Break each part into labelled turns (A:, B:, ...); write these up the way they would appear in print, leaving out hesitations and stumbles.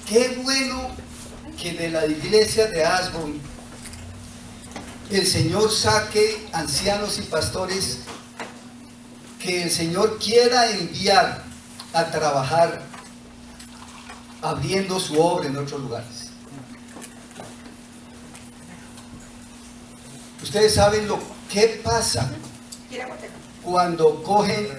A: qué bueno que de la iglesia de Ashburn el Señor saque ancianos y pastores que el Señor quiera enviar a trabajar abriendo su obra en otros lugares. Ustedes saben lo que pasa cuando cogen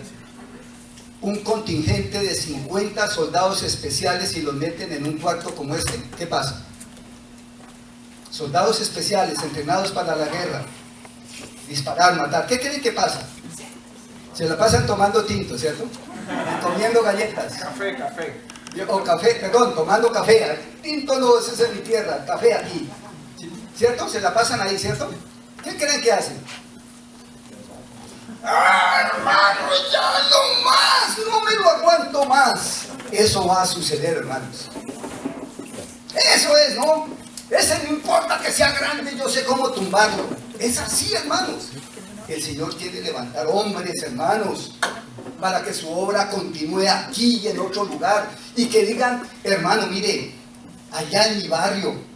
A: un contingente de 50 soldados especiales y los meten en un cuarto como este. ¿Qué pasa? Soldados especiales entrenados para la guerra, disparar, matar. ¿Qué creen que pasa? Se la pasan tomando tinto, ¿cierto? Comiendo galletas.
B: Café.
A: O café, perdón, tomando café. Tinto no, ese es en mi tierra, café aquí. ¿Cierto? Se la pasan ahí, ¿cierto? ¿Qué creen que hacen? ¡Ah, hermano, ya no más! ¡No me lo aguanto más! Eso va a suceder, hermanos. Eso es, ¿no? Ese no importa que sea grande, yo sé cómo tumbarlo. Es así, hermanos. El Señor quiere levantar hombres, hermanos, para que su obra continúe aquí y en otro lugar. Y que digan, hermano, mire, allá en mi barrio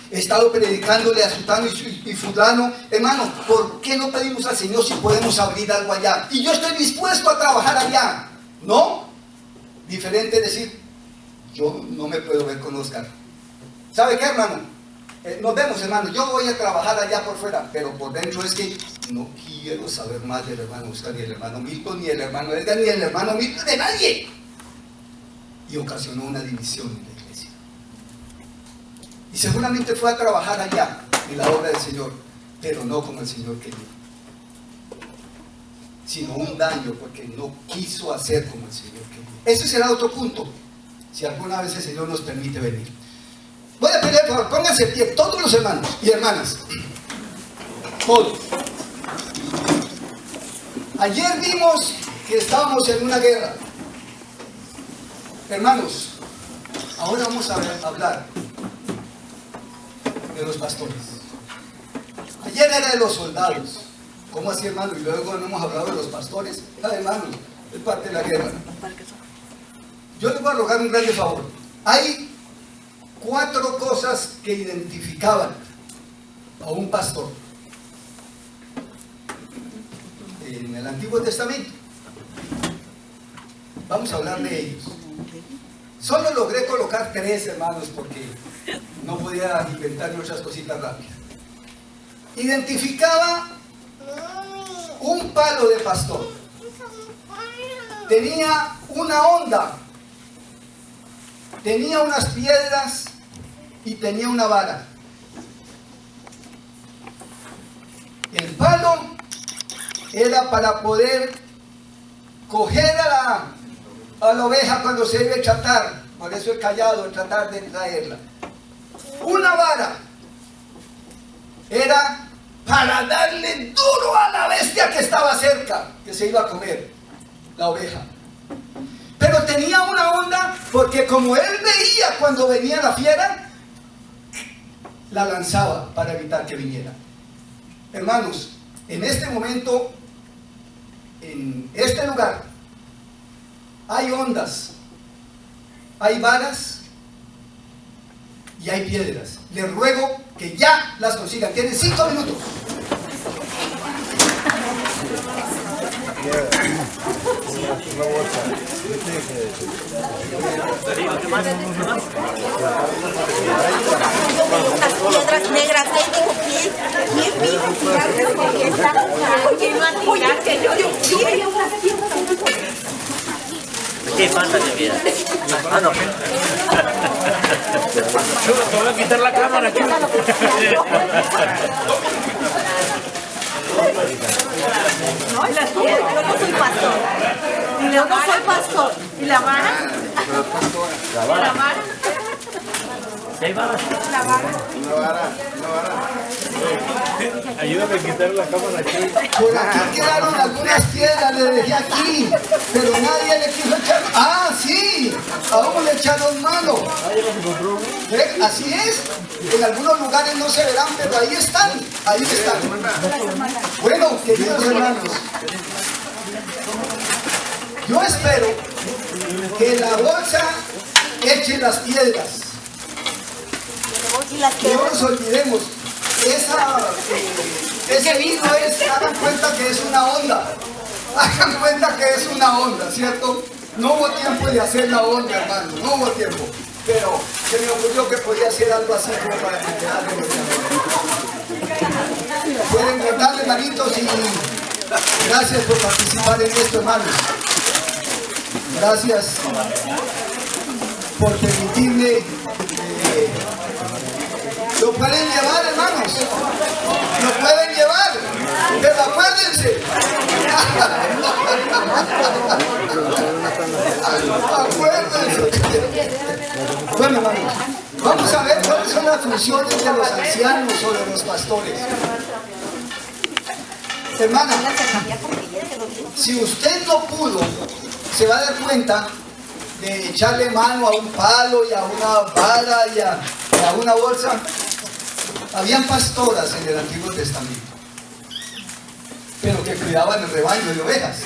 A: he estado predicándole a Sutano y Fulano, hermano, ¿por qué no pedimos al Señor si podemos abrir algo allá? Y yo estoy dispuesto a trabajar allá. ¿No? Diferente decir, yo no me puedo ver con Oscar. ¿Sabe qué, hermano? Nos vemos, hermano, yo voy a trabajar allá por fuera, pero por dentro es que no quiero saber más del hermano Oscar, ni el hermano Milton, ni el hermano Edgar, ni el hermano Milton, de nadie. Y ocasionó una división en la iglesia. Y seguramente fue a trabajar allá, en la obra del Señor, pero no como el Señor quería, sino un daño, porque no quiso hacer como el Señor quería. Ese será otro punto, si alguna vez el Señor nos permite venir. Voy a pedir, por favor, pónganse de pie, todos los hermanos y hermanas. Todos. Ayer vimos que estábamos en una guerra. Hermanos, ahora vamos a hablar de los pastores. Ayer era de los soldados. ¿Cómo así, hermano? Y luego no hemos hablado de los pastores. Hermanos, es parte de la guerra. Yo les voy a rogar un grande favor. Hay 4 cosas que identificaban a un pastor en el Antiguo Testamento. Vamos a hablar de ellos. Solo logré colocar 3, hermanos, porque no podía inventar muchas cositas rápidas. Identificaba un palo de pastor. Tenía una onda, tenía unas piedras y tenía una vara. El palo era para poder coger a la oveja cuando se iba a tratar, por eso el callado, el tratar de traerla. Una vara era para darle duro a la bestia que estaba cerca, que se iba a comer la oveja. Pero tenía una onda, porque como él veía cuando venía la fiera, la lanzaba para evitar que viniera. Hermanos, en este momento, en este lugar, hay ondas, hay varas y hay piedras. Les ruego que ya las consigan. Tienen 5 minutos.
C: Las piedras negras, ahí dijo
D: ¿Qué falta de vida? Ah, no. Te voy a quitar la cámara aquí.
C: No, las piedras, yo no soy pastor. Yo no soy pastor. ¿Y la vara?
D: La vara.
C: ¿La vara?
D: ¿Qué vara?
C: La vara.
D: Ayúdame a quitar la cámara aquí.
A: Por aquí quedaron algunas piedras, le dejé aquí, pero nadie le quiso echar. ¡Ah, sí! Aún le echaron mano. ¿Ve? Así es. En algunos lugares no se verán, pero ahí están. Ahí están. Bueno, queridos hermanos, yo espero que la bolsa eche las piedras. Que no nos olvidemos, ese vino hagan cuenta que es una onda. Hagan cuenta que es una onda, ¿cierto? No hubo tiempo de hacer la onda, hermano, no hubo tiempo. Pero se me ocurrió que podía hacer algo así como para que quedara en el. Pueden contarle, hermanitos, y gracias por participar en esto, hermanos. Gracias por permitirme. Lo pueden llevar, hermanos. Lo pueden llevar. Pero acuérdense. Acuérdense. Bueno, hermanos, vamos a ver cuáles son las funciones de los ancianos o de los pastores. Hermana, si usted no pudo, se va a dar cuenta de echarle mano a un palo y a una vara y a una bolsa. Habían pastoras en el Antiguo Testamento, pero que cuidaban el rebaño de ovejas,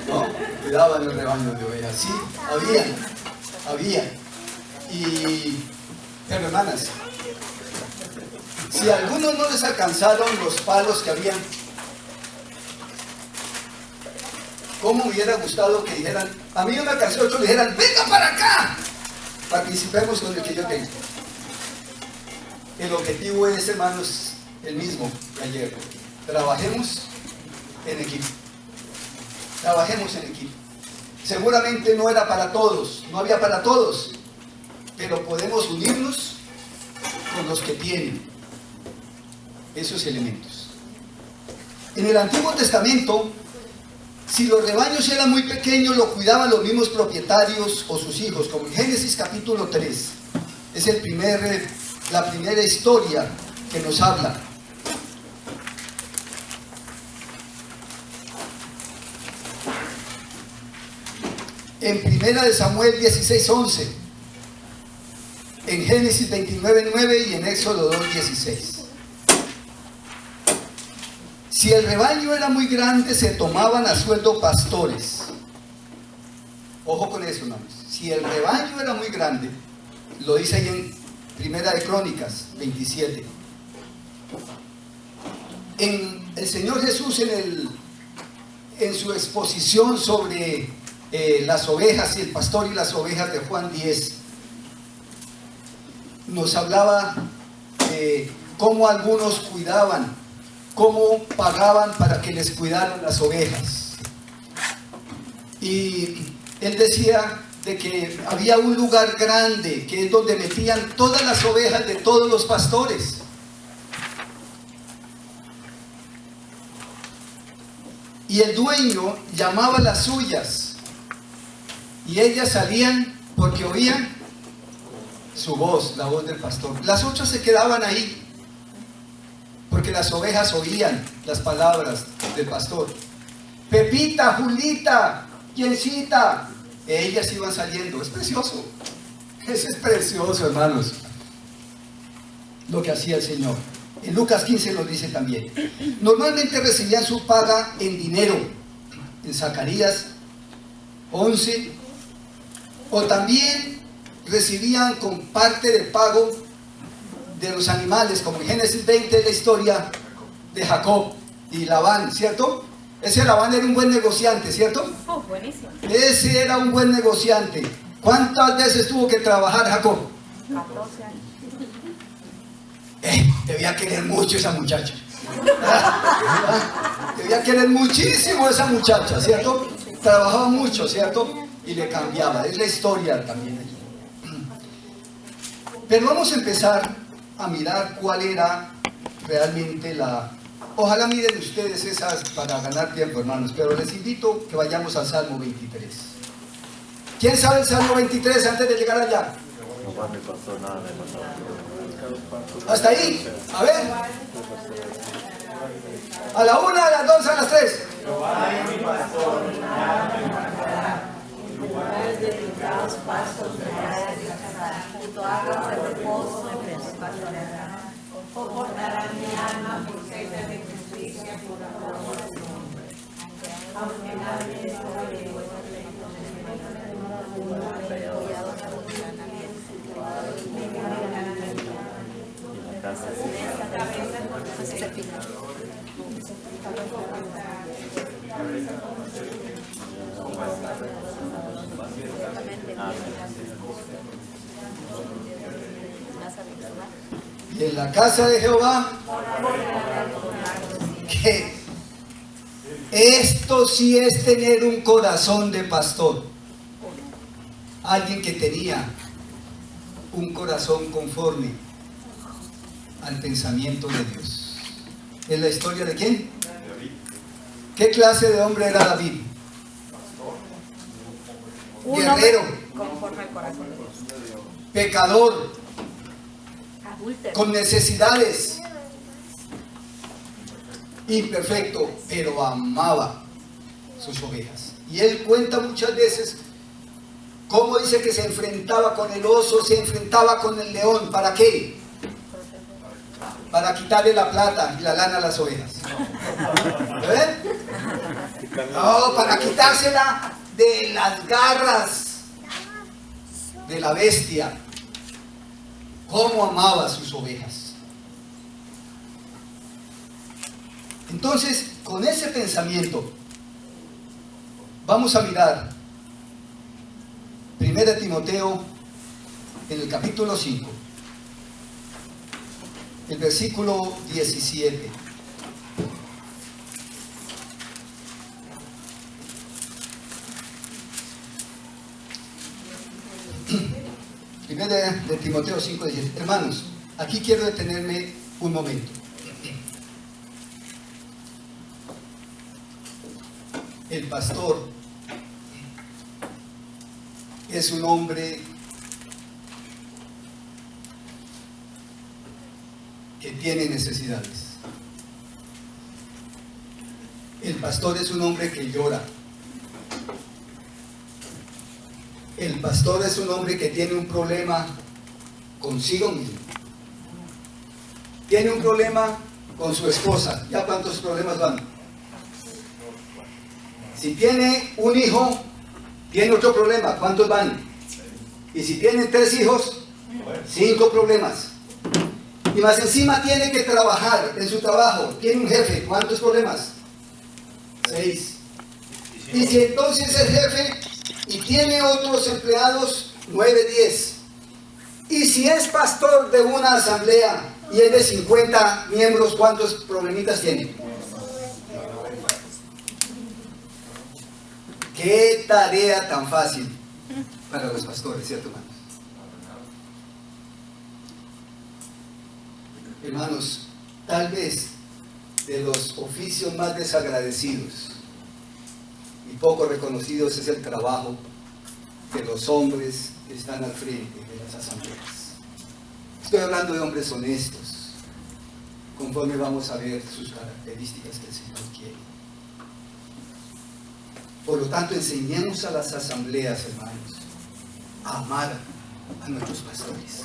A: ¿no? Cuidaban el rebaño de ovejas, sí, había. Pero hermanas, si a algunos no les alcanzaron los palos que habían, ¿cómo me hubiera gustado que dijeran, a mí no me alcanzó, otros dijeran, venga para acá, participemos con el que yo tengo? El objetivo es, hermanos, el mismo que ayer. Trabajemos en equipo. Trabajemos en equipo. Seguramente no era para todos, no había para todos, pero podemos unirnos con los que tienen esos elementos. En el Antiguo Testamento, si los rebaños eran muy pequeños, lo cuidaban los mismos propietarios o sus hijos, como en Génesis capítulo 3. Es la primera historia que nos habla. En Primera de Samuel 16:11, en Génesis 29:9 y en Éxodo 2:16. Si el rebaño era muy grande, se tomaban a sueldo pastores. Ojo con eso, hermanos. Si el rebaño era muy grande, lo dice ahí en Primera de Crónicas 27. El Señor Jesús en su exposición sobre las ovejas y el pastor y las ovejas de Juan 10, nos hablaba de cómo algunos cuidaban, cómo pagaban para que les cuidaran las ovejas. Y él decía de que había un lugar grande que es donde metían todas las ovejas de todos los pastores. Y el dueño llamaba a las suyas y ellas salían porque oían su voz, la voz del pastor. Las otras se quedaban ahí porque las ovejas oían las palabras del pastor. Pepita, Julita, quiencita, ellas iban saliendo. Es precioso. Eso es precioso, hermanos, lo que hacía el Señor. En Lucas 15 nos dice también. Normalmente recibían su paga en dinero, en Zacarías 11, o también recibían con parte del pago de los animales, como en Génesis 20, la historia de Jacob y Labán, ¿cierto? Ese Labán era un buen negociante, ¿cierto?
C: Oh, buenísimo.
A: Ese era un buen negociante. ¿Cuántas veces tuvo que trabajar Jacob?
C: 14 años.
A: Debía querer mucho esa muchacha. Debía querer muchísimo esa muchacha, ¿cierto? Trabajaba mucho, ¿cierto? Y le cambiaba. Es la historia también allí. Pero vamos a empezar a mirar cuál era realmente la... Ojalá miren ustedes esas para ganar tiempo, hermanos, pero les invito que vayamos al Salmo 23. ¿Quién sabe el Salmo 23 antes de llegar allá? Hasta ahí, a ver. A la 1, a las 2, a las 3.
C: Lugares dedicados, pastos, junto a aguas de reposo, confortará mi alma por senda de justicia por amor de su nombre. Aunque nadie estoy en vuestro lecho, pero
A: Y en la casa de Jehová, que esto sí es tener un corazón de pastor. Alguien que tenía un corazón conforme al pensamiento de Dios. ¿Es la historia de quién? ¿Qué clase de hombre era David? Guerrero,
C: conforme al corazón de Dios.
A: pecador,
C: Adúltero.
A: con necesidades, imperfecto, pero amaba sus ovejas. Y él cuenta muchas veces cómo dice que se enfrentaba con el oso, se enfrentaba con el león. ¿Para qué? Para quitarle la plata y la lana a las ovejas. ¿Eh? No, para quitársela de las garras de la bestia. Cómo amaba a sus ovejas. Entonces, con ese pensamiento, vamos a mirar 1 Timoteo en el capítulo 5, el versículo 17. Primera de Timoteo 5, 17. Hermanos, aquí quiero detenerme un momento. El pastor es un hombre que tiene necesidades. El pastor es un hombre que llora. El pastor es un hombre que tiene un problema consigo mismo. Tiene un problema con su esposa. ¿Ya cuántos problemas van? Si tiene un hijo, tiene otro problema. ¿Cuántos van? Y si tiene 3 hijos, 5 problemas. Y más encima tiene que trabajar en su trabajo. Tiene un jefe. ¿Cuántos problemas? 6. Y si entonces es jefe y tiene otros empleados, 9, 10. Y si es pastor de una asamblea y es de 50 miembros, ¿cuántos problemitas tiene? Qué tarea tan fácil para los pastores, ¿cierto, hermanos? Hermanos, tal vez de los oficios más desagradecidos y poco reconocidos es el trabajo de los hombres que están al frente de las asambleas. Estoy hablando de hombres honestos, conforme vamos a ver sus características que el Señor quiere. Por lo tanto, enseñemos a las asambleas, hermanos, a amar a nuestros pastores.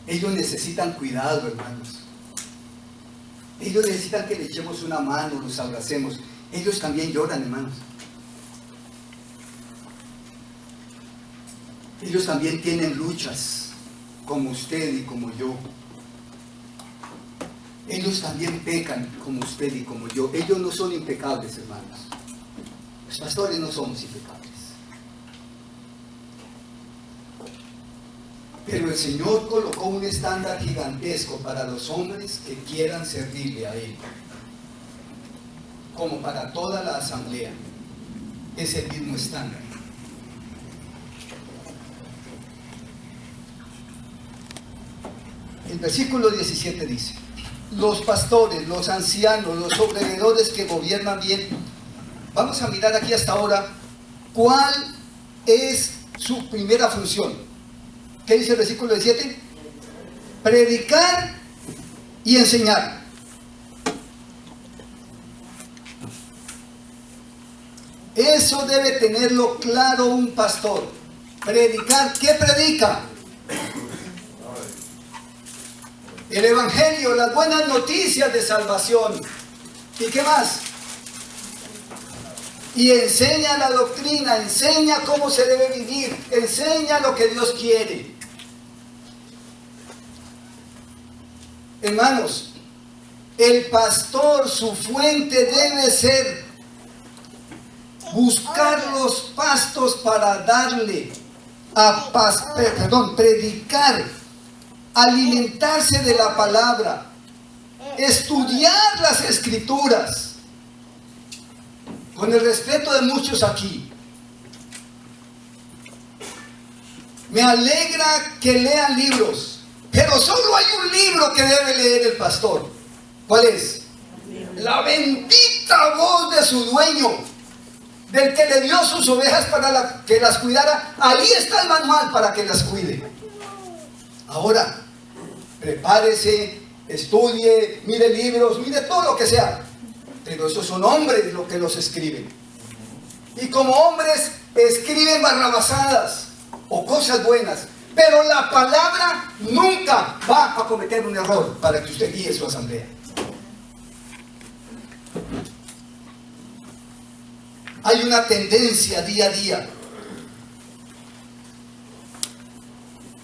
A: Ellos necesitan cuidado, hermanos. Ellos necesitan que le echemos una mano, los abracemos. Ellos también lloran, hermanos. Ellos también tienen luchas, como usted y como yo. Ellos también pecan, como usted y como yo. Ellos no son impecables, hermanos. Los pastores no somos impecables. Pero el Señor colocó un estándar gigantesco para los hombres que quieran servirle a Él. Como para toda la asamblea. Es el mismo estándar. El versículo 17 dice: los pastores, los ancianos, los sobrevedores que gobiernan bien. Vamos a mirar aquí hasta ahora cuál es su primera función. ¿Qué dice el versículo 17? Predicar y enseñar. Eso debe tenerlo claro un pastor. Predicar. ¿Qué predica? El evangelio, las buenas noticias de salvación. ¿Y qué más? Y enseña la doctrina, enseña cómo se debe vivir, enseña lo que Dios quiere. Hermanos, el pastor, su fuente debe ser buscar los pastos para darle predicar, alimentarse de la palabra, estudiar las escrituras. Con el respeto de muchos aquí, me alegra que lean libros, pero solo hay un libro que debe leer el pastor. ¿Cuál es? La bendita voz de su dueño, del que le dio sus ovejas para que las cuidara. Ahí está el manual para que las cuide. Ahora, prepárese, estudie, mire libros, mire todo lo que sea. Pero esos son hombres los que los escriben. Y como hombres escriben barrabasadas o cosas buenas. Pero la palabra nunca va a cometer un error para que usted guíe su asamblea. Hay una tendencia día a día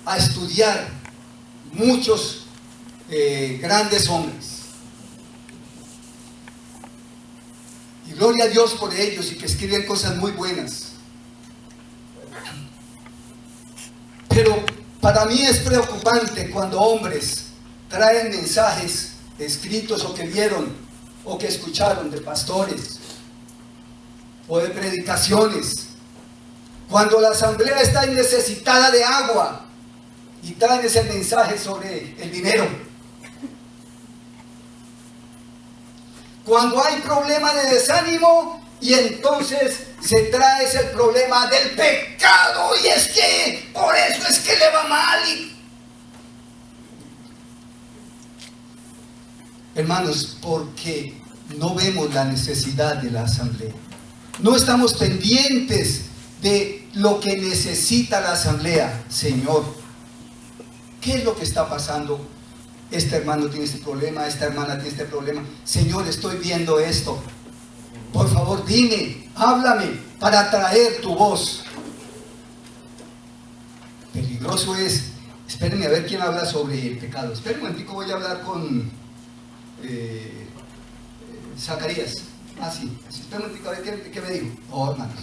A: a estudiar muchos grandes hombres. Y gloria a Dios por ellos y que escriben cosas muy buenas. Pero para mí es preocupante cuando hombres traen mensajes escritos o que vieron o que escucharon de pastores o de predicaciones, cuando la asamblea está necesitada de agua y traen ese mensaje sobre el dinero, cuando hay problema de desánimo y entonces se trae ese problema del pecado y es que por eso es que le va mal. Hermanos, porque no vemos la necesidad de la asamblea. No estamos pendientes de lo que necesita la asamblea. Señor, ¿qué es lo que está pasando? Este hermano tiene este problema, esta hermana tiene este problema. Señor, estoy viendo esto. Por favor, dime, háblame para traer tu voz. Peligroso es, espérenme a ver quién habla sobre el pecado. Espérenme un momentico, voy a hablar con Zacarías. Ah, sí, espérenme un momentico, a ver qué me digo. Oh, hermanos.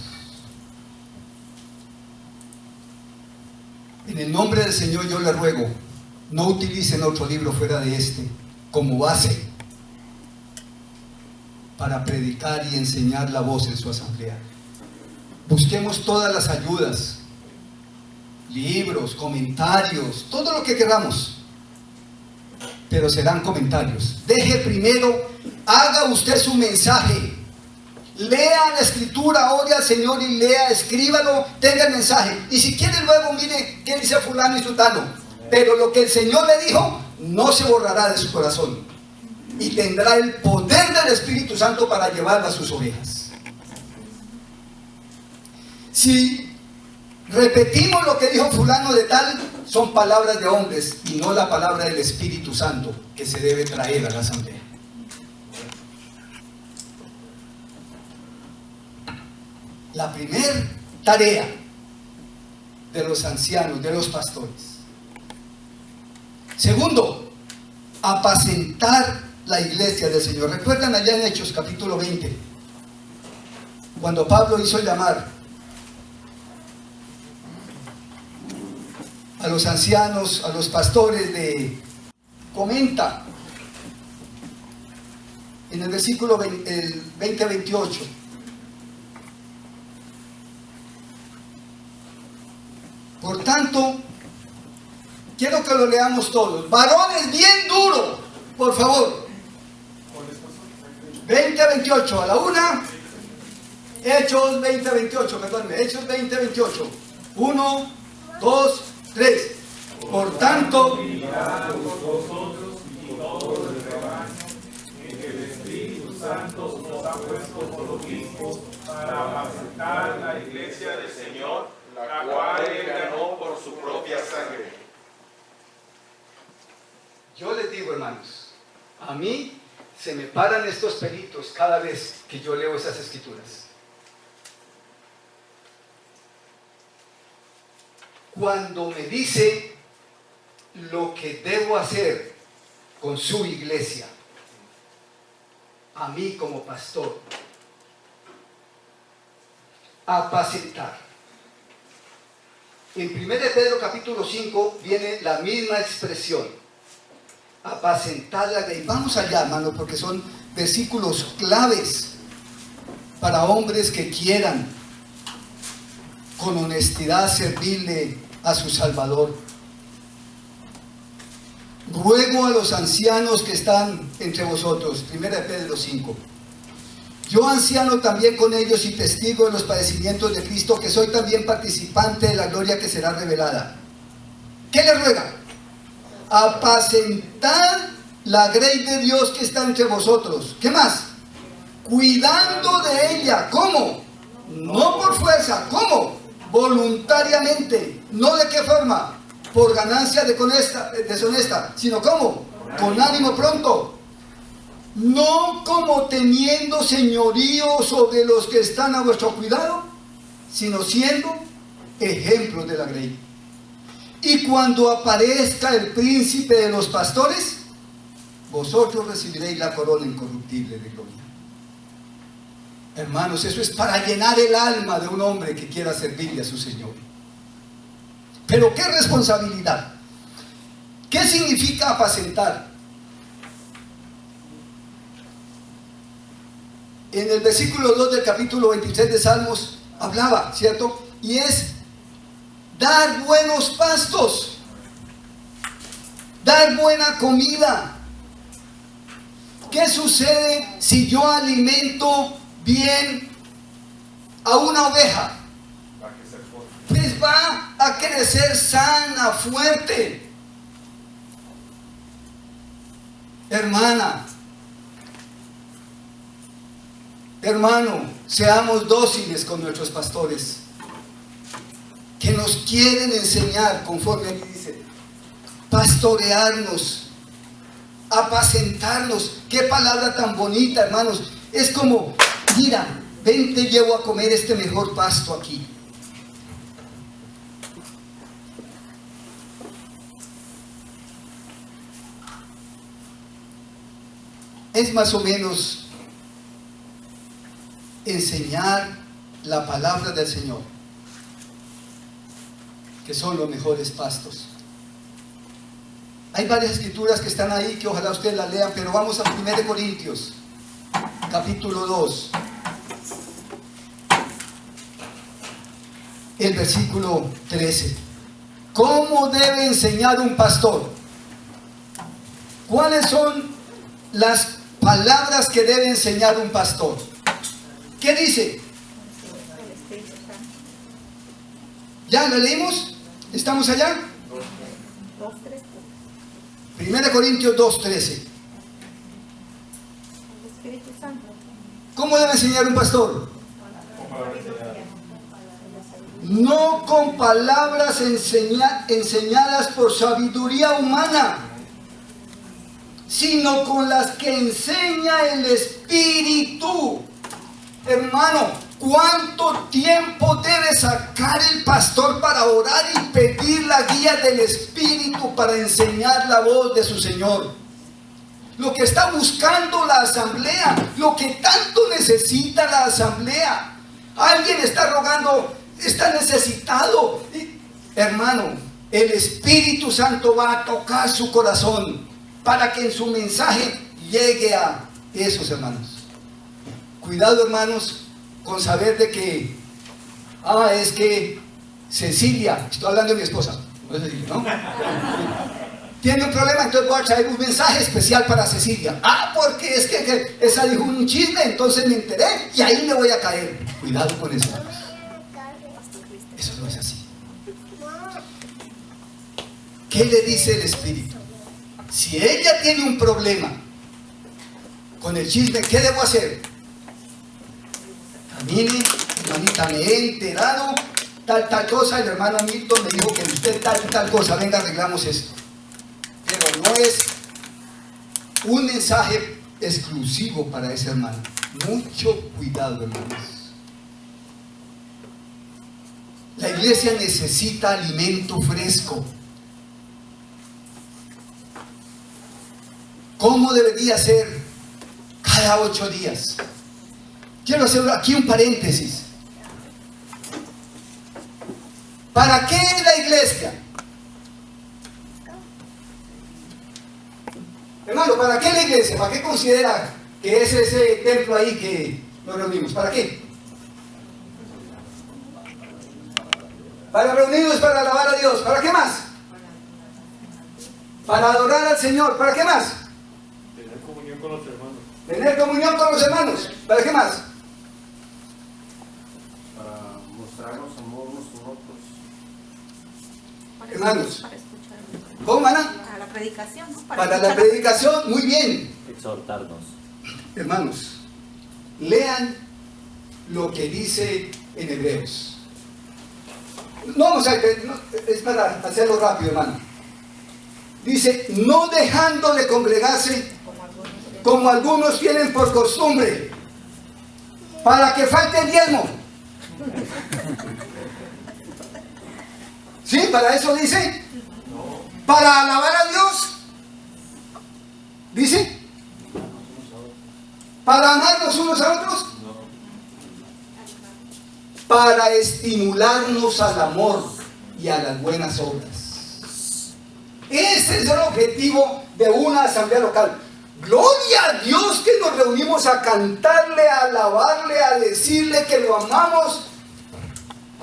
A: En el nombre del Señor yo le ruego, no utilicen otro libro fuera de este como base para predicar y enseñar la voz en su asamblea. Busquemos todas las ayudas, libros, comentarios, todo lo que queramos, pero serán comentarios. Deje primero, haga usted su mensaje, lea la escritura, ore al Señor y lea, escríbalo, tenga el mensaje. Y si quiere luego mire qué dice fulano y sutano. Pero lo que el Señor le dijo no se borrará de su corazón. Y tendrá el poder del Espíritu Santo para llevarla a sus ovejas. Si repetimos lo que dijo fulano de tal, son palabras de hombres y no la palabra del Espíritu Santo que se debe traer a la asamblea. La primera tarea de los ancianos, de los pastores. Segundo, apacentar la iglesia del Señor. ¿Recuerdan allá en Hechos capítulo 20? Cuando Pablo hizo llamar a los ancianos, a los pastores comenta en el versículo 20-28. Por tanto, quiero que lo leamos todos. Varones bien duros, por favor. 20-28, a la una. Hechos 20-28, perdónenme. Hechos 20-28. 1, 2, 3. Por tanto,
B: el Espíritu Santo nos ha puesto por obispo para apacentar la iglesia del Señor, la cual Él ganó por su propia sangre.
A: yo les digo, hermanos, a mí se me paran estos pelitos cada vez que yo leo esas escrituras. Cuando me dice lo que debo hacer con su iglesia, a mí como pastor, apacentar. En 1 Pedro capítulo 5 viene la misma expresión, apacentar la grey. Vamos allá, hermano, porque son versículos claves para hombres que quieran con honestidad servirle a su Salvador. Ruego a los ancianos que están entre vosotros, 1 Pedro 5. Yo, anciano también con ellos y testigo de los padecimientos de Cristo, que soy también participante de la gloria que será revelada. ¿Qué le ruega? Apacentad la grey de Dios que está entre vosotros. ¿Qué más? Cuidando de ella. ¿Cómo? No por fuerza. ¿Cómo? Voluntariamente. ¿No de qué forma? Por ganancia deshonesta, sino ¿cómo? Con ánimo pronto. No como teniendo señorío sobre los que están a vuestro cuidado, sino siendo ejemplos de la grey. Y cuando aparezca el príncipe de los pastores, vosotros recibiréis la corona incorruptible de gloria. Hermanos, eso es para llenar el alma de un hombre que quiera servirle a su Señor. Pero qué responsabilidad. ¿Qué significa apacentar? En el versículo 2 del capítulo 23 de Salmos hablaba, ¿cierto? Y es dar buenos pastos, dar buena comida. ¿Qué sucede si yo alimento bien a una oveja? Pues va a crecer sana, fuerte. Hermana, hermano, seamos dóciles con nuestros pastores, que nos quieren enseñar, conforme aquí dice, pastorearnos, apacentarnos. Qué palabra tan bonita, hermanos. Es como, mira, ven, te llevo a comer este mejor pasto aquí. Es más o menos enseñar la palabra del Señor, que son los mejores pastos. Hay varias escrituras que están ahí que ojalá ustedes las lean, pero vamos a 1 Corintios capítulo 2, el versículo 13. ¿Cómo debe enseñar un pastor? ¿Cuáles son las palabras que debe enseñar un pastor? ¿Qué dice? ¿Ya lo leímos? ¿Estamos allá? 1 Corintios 2:13. ¿Cómo debe enseñar un pastor? No con palabras enseñadas por sabiduría humana, sino con las que enseña el Espíritu. Hermano, ¿cuánto tiempo debe sacar el pastor para orar y pedir la guía del Espíritu para enseñar la voz de su Señor? Lo que está buscando la asamblea, lo que tanto necesita la asamblea. Alguien está rogando, está necesitado. Hermano, el Espíritu Santo va a tocar su corazón para que en su mensaje llegue a esos hermanos. Cuidado, hermanos, con saber de que, es que Cecilia, estoy hablando de mi esposa, ¿no? Tiene un problema, entonces voy a traer un mensaje especial para Cecilia. Porque es que esa dijo un chisme, entonces me enteré y ahí me voy a caer. Cuidado con eso, hermanos. Eso no es así. ¿Qué le dice el Espíritu? Si ella tiene un problema con el chisme, ¿qué debo hacer? Camine, hermanita, me he enterado tal cosa, el hermano Milton me dijo que usted tal cosa, venga, arreglamos esto. Pero no es un mensaje exclusivo para ese hermano. Mucho cuidado, hermanos. La iglesia necesita alimento fresco. ¿Cómo debería ser cada 8 días? Quiero hacer aquí un paréntesis. ¿Para qué la iglesia? Hermano, ¿para qué la iglesia? ¿Para qué considera que es ese templo ahí que nos reunimos? ¿Para qué? Para reunirnos, para alabar a Dios. ¿Para qué más? Para adorar al Señor. ¿Para qué más?
B: Tener comunión con los hermanos.
A: Tener comunión con los hermanos. ¿Para qué más?
B: Para mostrarnos amor unos con otros.
A: Hermanos.
C: Para escuchar.
A: ¿Cómo, Ana?
C: Para la predicación, ¿no?
A: Para la
C: escuchar.
A: predicación. Muy bien.
D: Exhortarnos.
A: Hermanos, lean lo que dice en Hebreos. No vamos a ver, es para hacerlo rápido, hermano. Dice, no dejando de congregarse como algunos tienen por costumbre, para que falte el diezmo. ¿Sí? ¿Para eso dice? ¿Para alabar a Dios? ¿Dice? ¿Para amarnos unos a otros? Para estimularnos al amor y a las buenas obras. Ese es el objetivo de una asamblea local. Gloria a Dios que nos reunimos a cantarle, a alabarle, a decirle que lo amamos.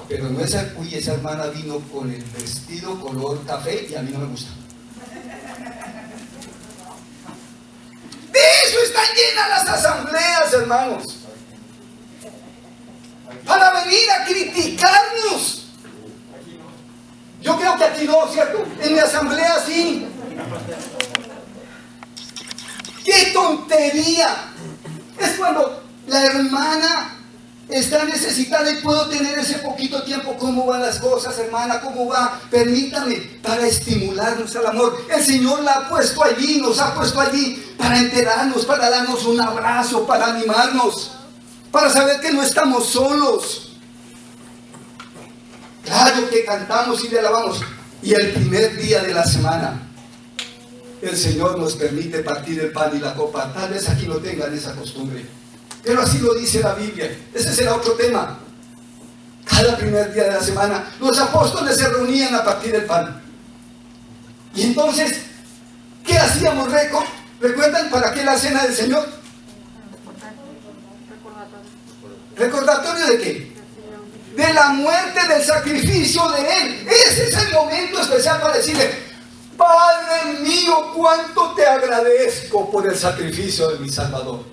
A: Pero no es el, uy, esa hermana vino con el vestido color café y a mí no me gusta. De eso están llenas las asambleas, hermanos. Para venir a criticarnos. Yo creo que aquí no, ¿cierto? En mi asamblea sí. ¡Qué tontería! Es cuando la hermana está necesitada y puedo tener ese poquito tiempo. ¿Cómo van las cosas, hermana? ¿Cómo va? Permítame, para estimularnos al amor. El Señor la ha puesto allí, nos ha puesto allí para enterarnos, para darnos un abrazo, para animarnos, para saber que no estamos solos. Claro que cantamos y le alabamos. Y el primer día de la semana, el Señor nos permite partir el pan y la copa. Tal vez aquí no tengan esa costumbre, pero así lo dice la Biblia. Ese será otro tema. Cada primer día de la semana, los apóstoles se reunían a partir el pan. Y entonces, ¿qué hacíamos? ¿Recuerdan para qué la cena del Señor? ¿Recordatorio de qué? De la muerte, del sacrificio de Él. Ese es el momento especial para decirle: Padre mío, cuánto te agradezco por el sacrificio de mi Salvador.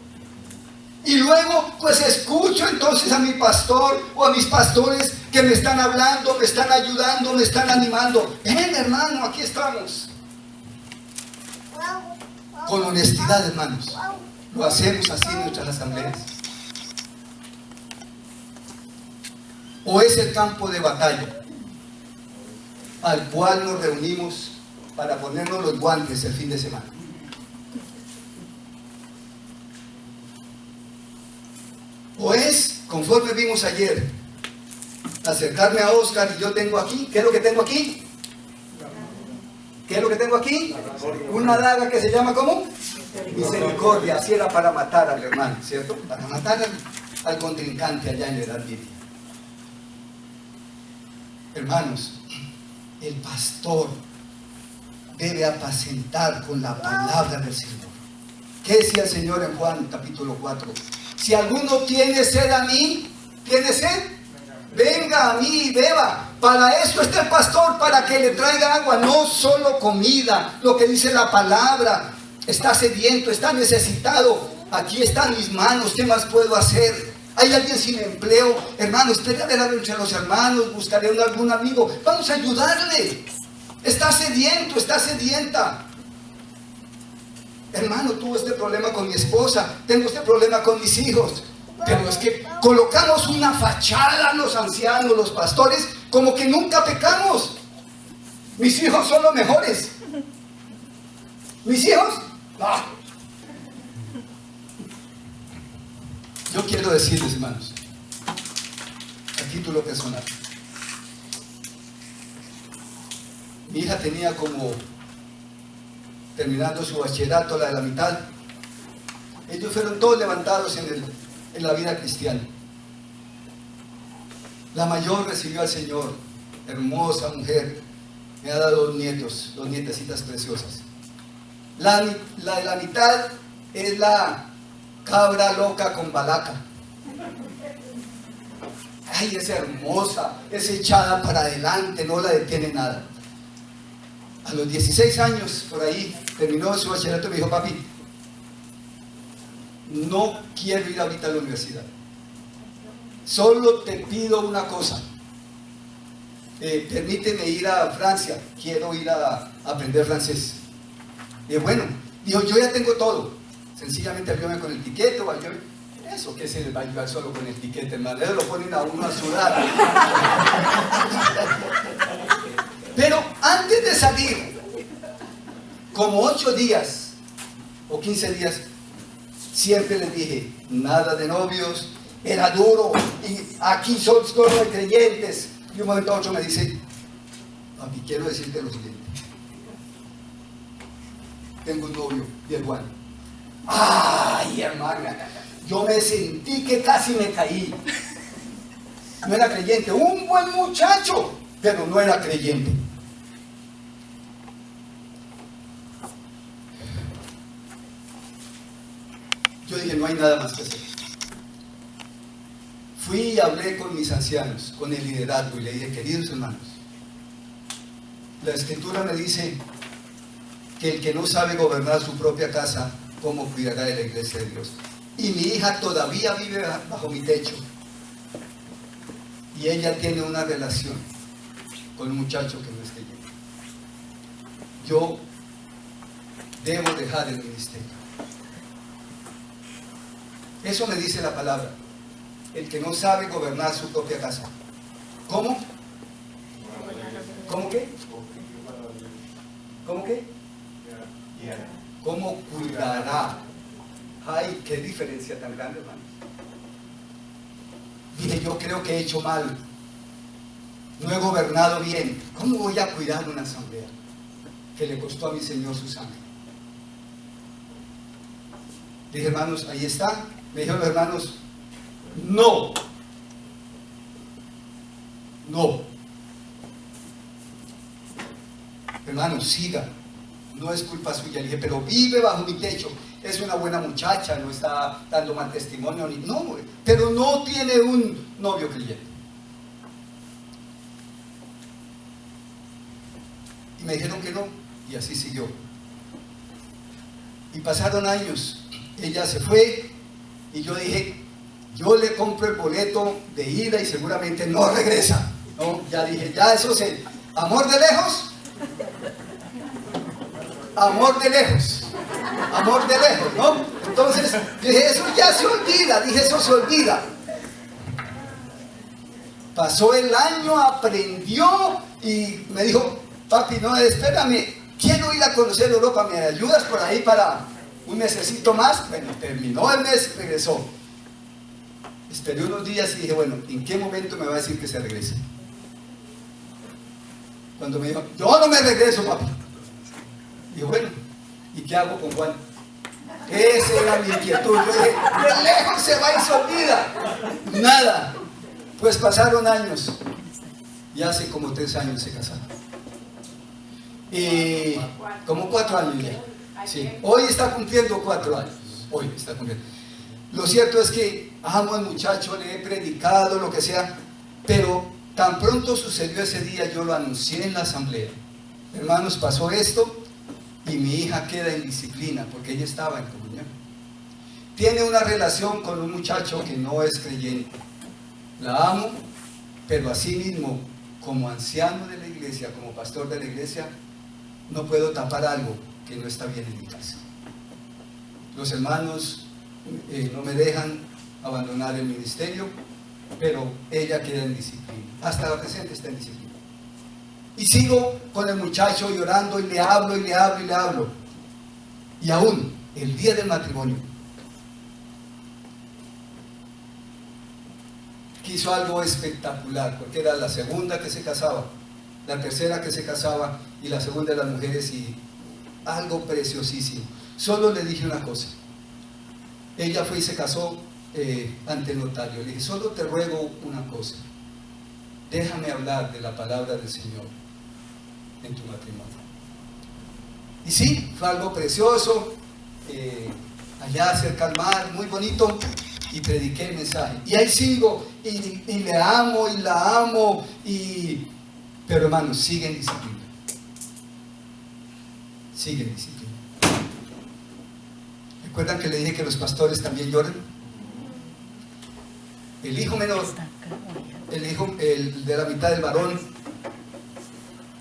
A: Y luego, pues escucho entonces a mi pastor o a mis pastores que me están hablando, me están ayudando, me están animando. Ven, hermano, aquí estamos. Con honestidad, hermanos. Lo hacemos así en nuestras asambleas. ¿O es el campo de batalla al cual nos reunimos para ponernos los guantes el fin de semana? ¿O es, conforme vimos ayer, acercarme a Oscar y yo tengo aquí, ¿qué es lo que tengo aquí? ¿Qué es lo que tengo aquí? Una daga que se llama ¿cómo? Misericordia. Así era para matar al hermano, ¿cierto? Para matar al contrincante allá en la Edad Media. Hermanos, el pastor debe apacentar con la palabra del Señor. ¿Qué decía el Señor en Juan capítulo 4? Si alguno tiene sed a mí, ¿tiene sed? Venga a mí y beba. Para esto está el pastor, para que le traiga agua, no solo comida, lo que dice la palabra. Está sediento, está necesitado. Aquí están mis manos, ¿qué más puedo hacer? ¿Hay alguien sin empleo? Hermano, espere a ver entre los hermanos, buscaré algún amigo. Vamos a ayudarle. Está sediento, está sedienta. Hermano, tuve este problema con mi esposa, tengo este problema con mis hijos. Pero es que colocamos una fachada los ancianos, los pastores, como que nunca pecamos. Mis hijos son los mejores. ¿Mis hijos? No. Yo quiero decirles, hermanos, a título personal, mi hija tenía como terminando su bachillerato, la de la mitad. Ellos fueron todos levantados en la vida cristiana. La mayor recibió al Señor, hermosa mujer, me ha dado 2 nietos, 2 nietecitas preciosas. La de la mitad es la cabra loca con balaca. Ay, es hermosa, es echada para adelante, no la detiene nada. A los 16 años, por ahí, terminó su bachillerato y me dijo: papi, no quiero ir ahorita a la universidad. Solo te pido una cosa. Permíteme ir a Francia, quiero ir a aprender francés. Y bueno, dijo: yo ya tengo todo. Sencillamente ayúdame con el tiquete o ayúdame. Eso que se les va a ayudar solo con el tiquete, hermano. Ellos lo ponen a uno a sudar. Pero antes de salir, como 8 días o 15 días, siempre les dije: nada de novios, era duro, y aquí son solo de creyentes. Y un momento a otro me dice: papi, quiero decirte lo siguiente. Tengo un novio, bien bueno. Ay, hermana, yo me sentí que casi me caí. No era creyente, un buen muchacho, pero no era creyente. Yo dije: no hay nada más que hacer. Fui y hablé con mis ancianos, con el liderazgo, y le dije: queridos hermanos, la Escritura me dice que el que no sabe gobernar su propia casa, ¿cómo cuidará de la iglesia de Dios? Y mi hija todavía vive bajo mi techo, y ella tiene una relación con un muchacho que no es creyente. Yo debo dejar el ministerio. Eso me dice la palabra. El que no sabe gobernar su propia casa. ¿Cómo? ¿Cómo qué? ¿Cómo qué? ¿Cómo cuidará? Ay, qué diferencia tan grande, hermano. Dije: yo creo que he hecho mal. No he gobernado bien. ¿Cómo voy a cuidar una asamblea que le costó a mi Señor su sangre? Dije: hermanos, ahí está. Me dijeron los hermanos: no. No. Hermano, siga. No es culpa suya. Le dije: pero vive bajo mi techo. Es una buena muchacha, no está dando mal testimonio. No, pero no tiene un novio creyente. Y me dijeron que no. Y así siguió. Y pasaron años. Ella se fue. Y yo dije: yo le compro el boleto de ida y seguramente no regresa. No, ya dije: ya eso es el amor de lejos. Amor de lejos. Amor de lejos, ¿no? Entonces, dije: eso ya se olvida. Dije: eso se olvida. Pasó el año, aprendió y me dijo: papi, no, espérame, quiero ir a conocer Europa, ¿me ayudas por ahí para un mesecito más? Bueno, terminó el mes, regresó. Esperé unos días y dije: bueno, ¿en qué momento me va a decir que se regrese? Cuando me dijo: yo no me regreso, papi. Digo: bueno, ¿y qué hago con Juan? Esa era mi inquietud. Yo dije: de lejos se va y se olvida. Nada. Pues pasaron años. Y hace como 3 años se casaron. Y como 4 años ya. Sí. Hoy está cumpliendo 4 años. Hoy está cumpliendo. Lo cierto es que amo al muchacho, le he predicado, lo que sea, pero tan pronto sucedió ese día, yo lo anuncié en la asamblea. Hermanos, pasó esto y mi hija queda en disciplina porque ella estaba en comunión. Tiene una relación con un muchacho que no es creyente. La amo, pero así mismo, como anciano de la iglesia, como pastor de la iglesia, no puedo tapar algo que no está bien en mi casa. Los hermanos no me dejan abandonar el ministerio, pero ella queda en disciplina. Hasta la presente está en disciplina. Y sigo con el muchacho llorando y le hablo y le hablo y le hablo. Y aún el día del matrimonio quiso algo espectacular, porque era la segunda que se casaba, la tercera que se casaba y la segunda de las mujeres, y algo preciosísimo. Solo le dije una cosa. Ella fue y se casó ante el notario. Le dije, solo te ruego una cosa. Déjame hablar de la palabra del Señor en tu matrimonio. Y sí, fue algo precioso. Allá cerca al mar, muy bonito. Y prediqué el mensaje. Y ahí sigo. Y le amo y la amo. Pero hermanos, sigue en disciplina. Sigue en disciplina. ¿Recuerdan que le dije que los pastores también lloran? El hijo menor, el de la mitad del varón,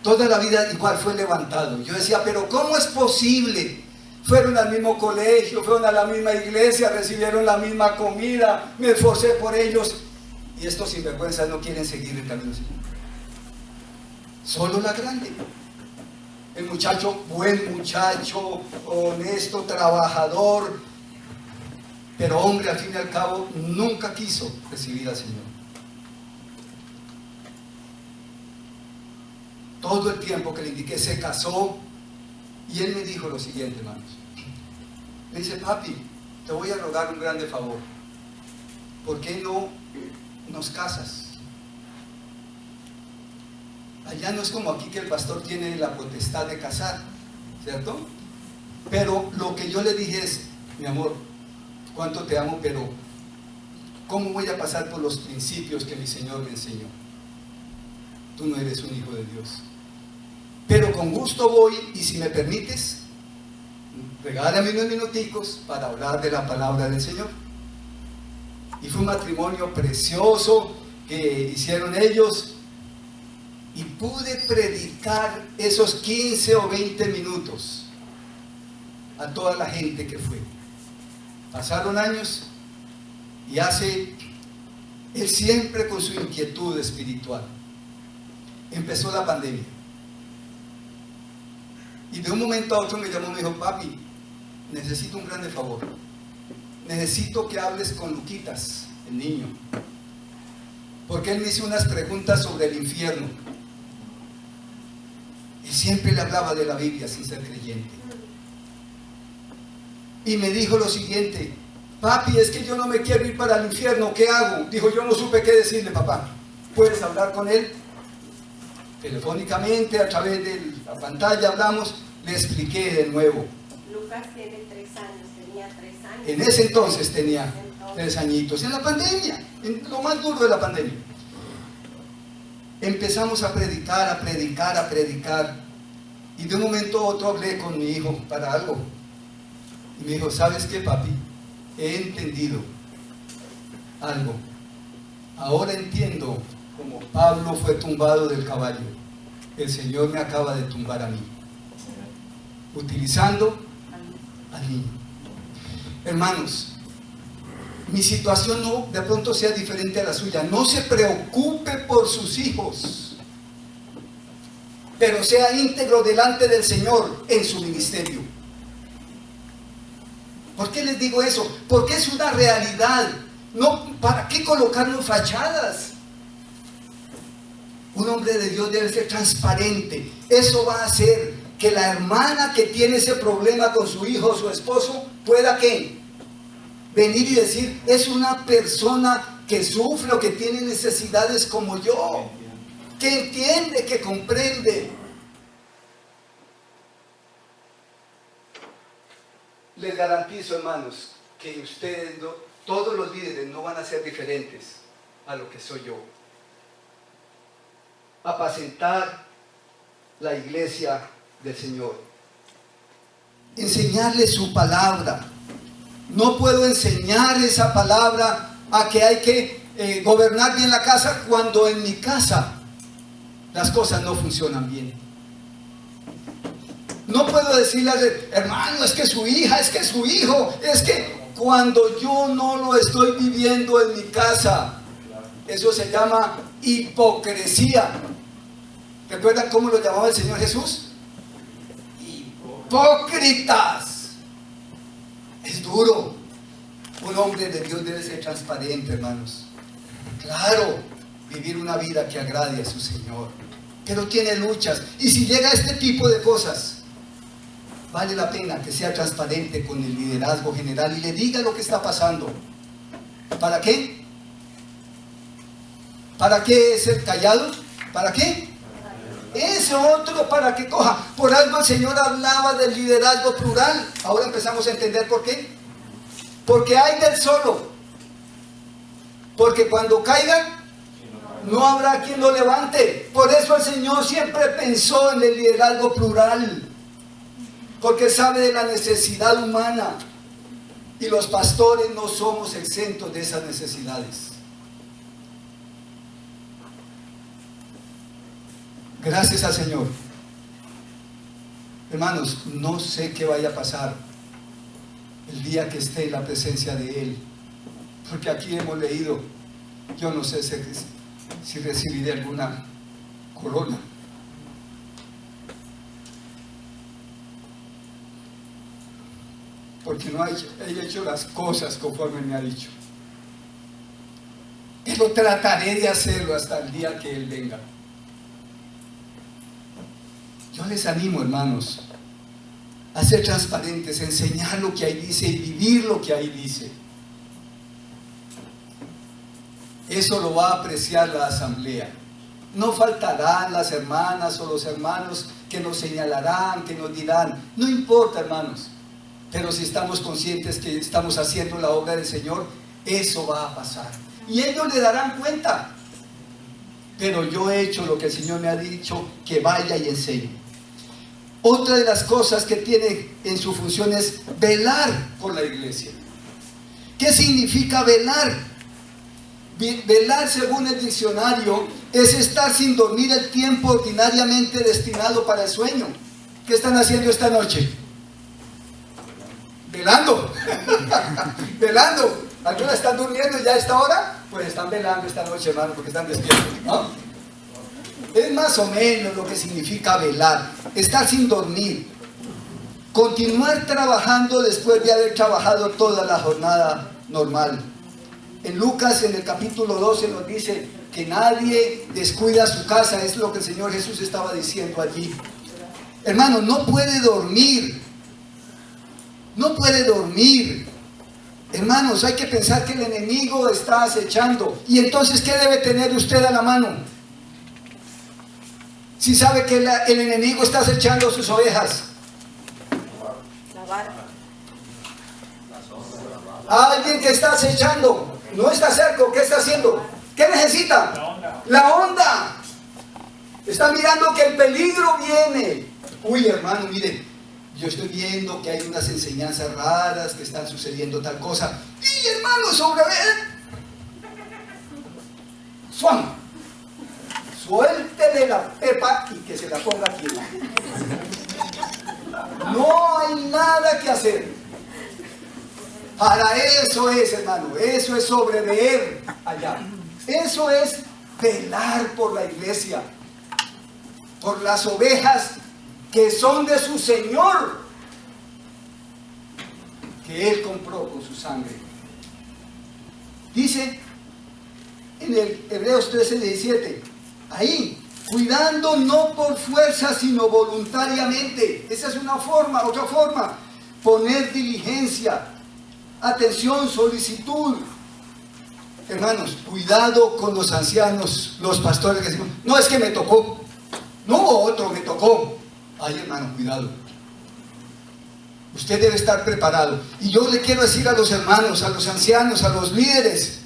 A: toda la vida igual fue levantado. Yo decía, pero ¿cómo es posible? Fueron al mismo colegio, fueron a la misma iglesia, recibieron la misma comida, me esforcé por ellos. Y estos sinvergüenzas no quieren seguir el camino. Solo la grande. El muchacho, buen muchacho, honesto, trabajador, pero hombre, al fin y al cabo, nunca quiso recibir al Señor. Todo el tiempo que le indiqué se casó, y él me dijo lo siguiente, hermanos. Me dice, papi, te voy a rogar un grande favor. ¿Por qué no nos casas? Allá no es como aquí que el pastor tiene la potestad de casar, ¿cierto? Pero lo que yo le dije es, mi amor, cuánto te amo, pero ¿cómo voy a pasar por los principios que mi Señor me enseñó? Tú no eres un hijo de Dios. Pero con gusto voy, y si me permites, regálame unos minuticos para hablar de la palabra del Señor. Y fue un matrimonio precioso que hicieron ellos. Y pude predicar esos 15 o 20 minutos a toda la gente que fue. Pasaron años y él siempre con su inquietud espiritual. Empezó la pandemia. Y de un momento a otro me llamó y me dijo, papi, necesito un grande favor. Necesito que hables con Luquitas, el niño. Porque él me hizo unas preguntas sobre el infierno. Y siempre le hablaba de la Biblia sin ser creyente. Y me dijo lo siguiente, papi, es que yo no me quiero ir para el infierno, ¿qué hago? Dijo, yo no supe qué decirle, papá. ¿Puedes hablar con él? Telefónicamente, a través de la pantalla hablamos, le expliqué de nuevo.
E: Lucas tiene 3 años, tenía 3 años.
A: En ese entonces tenía 3 añitos, en la pandemia, en lo más duro de la pandemia. Empezamos a predicar, y de un momento a otro hablé con mi hijo para algo, y me dijo, ¿sabes qué, papi? He entendido algo. Ahora entiendo cómo Pablo fue tumbado del caballo. El Señor me acaba de tumbar a mí, utilizando al niño. Hermanos, mi situación no de pronto sea diferente a la suya. No se preocupe por sus hijos, pero sea íntegro delante del Señor en su ministerio. ¿Por qué les digo eso? Porque es una realidad. No, ¿para qué colocarnos fachadas? Un hombre de Dios debe ser transparente. Eso va a hacer que la hermana que tiene ese problema con su hijo o su esposo pueda ¿qué? Venir y decir, es una persona que sufre o que tiene necesidades como yo, que entiende, que comprende. Les garantizo, hermanos, que ustedes, todos los líderes no van a ser diferentes a lo que soy yo. Apacentar la iglesia del Señor, enseñarles su palabra. No puedo enseñar esa palabra a que hay que gobernar bien la casa cuando en mi casa las cosas no funcionan bien. No puedo decirle, hermano, es que su hija, es que su hijo, es que cuando yo no lo estoy viviendo en mi casa. Eso se llama hipocresía. ¿Recuerdan cómo lo llamaba el Señor Jesús? Hipócritas. Es duro. Un hombre de Dios debe ser transparente, hermanos. Claro, vivir una vida que agrade a su Señor, pero tiene luchas. Y si llega a este tipo de cosas, vale la pena que sea transparente con el liderazgo general y le diga lo que está pasando. ¿Para qué? ¿Para qué ser callados? ¿Para qué? Ese otro para que coja. Por algo el Señor hablaba del liderazgo plural. Ahora empezamos a entender por qué. Porque hay del solo. Porque cuando caigan, no habrá quien lo levante. Por eso el Señor siempre pensó en el liderazgo plural. Porque sabe de la necesidad humana. Y los pastores no somos exentos de esas necesidades. Gracias al Señor. Hermanos, no sé qué vaya a pasar el día que esté en la presencia de Él. Porque aquí hemos leído, yo no sé si recibiré alguna corona. Porque no he hecho las cosas conforme me ha dicho. Pero trataré de hacerlo hasta el día que Él venga. Yo les animo, hermanos, a ser transparentes, a enseñar lo que ahí dice y vivir lo que ahí dice. Eso lo va a apreciar la asamblea. No faltarán las hermanas o los hermanos que nos señalarán, que nos dirán. No importa, hermanos. Pero si estamos conscientes que estamos haciendo la obra del Señor, eso va a pasar. Y ellos le darán cuenta. Pero yo he hecho lo que el Señor me ha dicho, que vaya y enseñe. Otra de las cosas que tiene en su función es velar por la iglesia. ¿Qué significa velar? Velar, según el diccionario, es estar sin dormir el tiempo ordinariamente destinado para el sueño. ¿Qué están haciendo esta noche? Velando. Velando. ¿Algunos están durmiendo ya a esta hora? Pues están velando esta noche, hermano, porque están despiertos, ¿no? Es más o menos lo que significa velar. Estar sin dormir. Continuar trabajando después de haber trabajado toda la jornada normal. En Lucas, en el capítulo 12, nos dice que nadie descuida su casa. Es lo que el Señor Jesús estaba diciendo allí. Hermano, no puede dormir. No puede dormir. Hermanos, hay que pensar que el enemigo está acechando. Y entonces, ¿qué debe tener usted a la mano? Si sabe que el enemigo está acechando sus ovejas.
C: La vara.
A: Alguien que está acechando, no está cerca, ¿qué está haciendo? ¿Qué necesita? La onda. Está mirando que el peligro viene. Uy, hermano, miren, yo estoy viendo que hay unas enseñanzas raras, que están sucediendo tal cosa. Y hermano, sobre ¡suam! Suéltele la pepa y que se la ponga aquí. No hay nada que hacer. Para eso es, hermano, eso es sobreveer allá. Eso es velar por la iglesia, por las ovejas que son de su Señor, que Él compró con su sangre. Dice en el Hebreos 13:17, ahí, cuidando no por fuerza, sino voluntariamente. Esa es una forma, otra forma. Poner diligencia, atención, solicitud. Hermanos, cuidado con los ancianos, los pastores que dicen, no es que me tocó, no otro me tocó. Ay, hermano, cuidado. Usted debe estar preparado. Y yo le quiero decir a los hermanos, a los ancianos, a los líderes,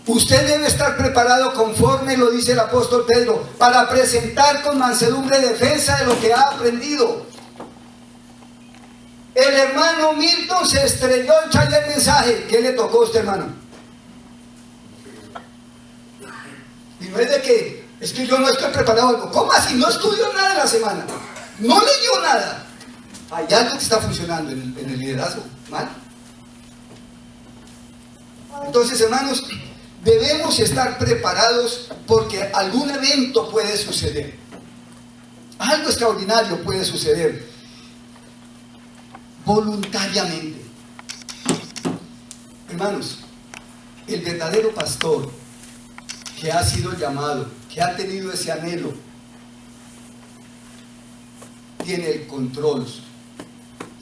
A: usted debe estar preparado conforme lo dice el apóstol Pedro, para presentar con mansedumbre defensa de lo que ha aprendido. El hermano Milton se estrelló en traer el mensaje. ¿Qué le tocó a usted, hermano? Y no es de que, es que yo no estoy preparado. ¿Cómo así? No estudió nada en la semana. No leyó nada. Hay algo que está funcionando en el liderazgo. ¿Mal? Entonces, hermanos, debemos estar preparados porque algún evento puede suceder. Algo extraordinario puede suceder. Voluntariamente. Hermanos, el verdadero pastor que ha sido llamado, que ha tenido ese anhelo, tiene el control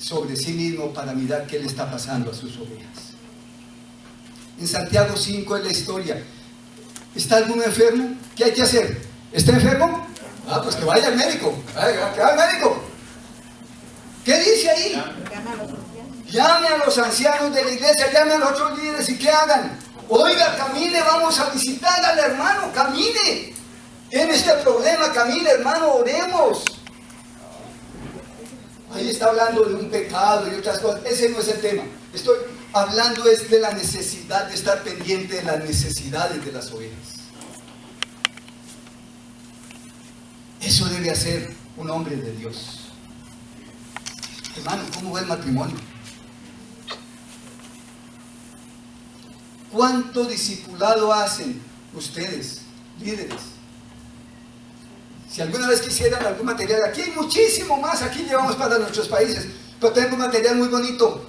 A: sobre sí mismo para mirar qué le está pasando a sus ovejas. En Santiago 5 es la historia. ¿Está alguno enfermo? ¿Qué hay que hacer? ¿Está enfermo? Ah, pues que vaya al médico. Que vaya al médico. ¿Qué dice ahí? Llame a los ancianos de la iglesia, llame a los otros líderes y ¿qué hagan? Oiga, camine, vamos a visitar al hermano, camine. Tiene este problema, camine, hermano, oremos. Ahí está hablando de un pecado y otras cosas. Ese no es el tema. Estoy hablando es de la necesidad de estar pendiente de las necesidades de las ovejas. Eso debe hacer un hombre de Dios. Hermano, ¿cómo va el matrimonio? ¿Cuánto discipulado hacen ustedes, líderes? Si alguna vez quisieran algún material, aquí hay muchísimo más, aquí llevamos para nuestros países, pero tengo un material muy bonito.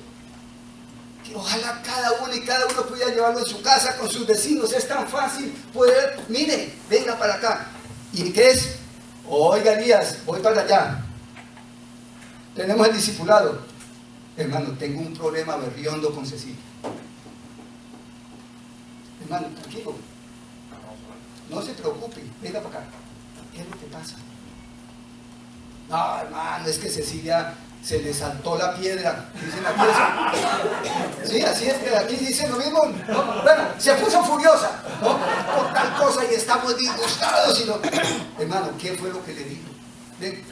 A: Que ojalá cada uno y cada uno pudiera llevarlo en su casa con sus vecinos, es tan fácil poder, mire, venga para acá. ¿Y qué es? Oiga, Elías, voy para allá. Tenemos el discipulado. Hermano, tengo un problema berriondo con Cecilia. Hermano, tranquilo. No se preocupe, venga para acá. ¿Qué es lo que pasa? No, hermano, es que Cecilia se le saltó la piedra. Dicen aquí. Sí, así es que aquí dicen lo mismo. ¿No? Bueno, se puso furiosa, ¿no? Por tal cosa y estamos disgustados. Hermano, ¿qué fue lo que le dijo? Ven.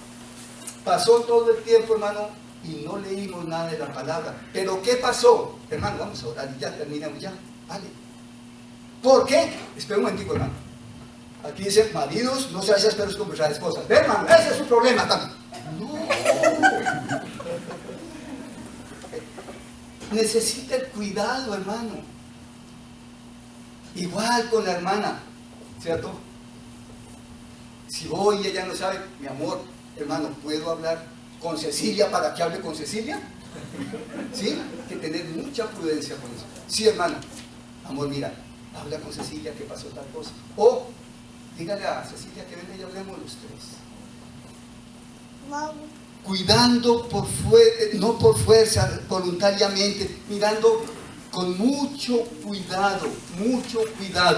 A: Pasó todo el tiempo, hermano, y no leímos nada de la palabra. ¿Pero qué pasó? Hermano, vamos a orar y ya terminamos, ya. Vale. ¿Por qué? Espera un momentico, hermano. Aquí dice, maridos, no seáis ásperos con vuestras esposas. Ve, hermano, ese es su problema también. No. Necesita el cuidado, hermano. Igual con la hermana, ¿cierto? Si voy y ella no sabe, mi amor, hermano, ¿puedo hablar con Cecilia para que hable con Cecilia? ¿Sí? Hay que tener mucha prudencia con eso. Sí, hermano. Amor, mira, habla con Cecilia que pasó tal cosa. O dígale a Cecilia que venga y hablemos los tres. Cuidando no por fuerza, voluntariamente, mirando con mucho cuidado,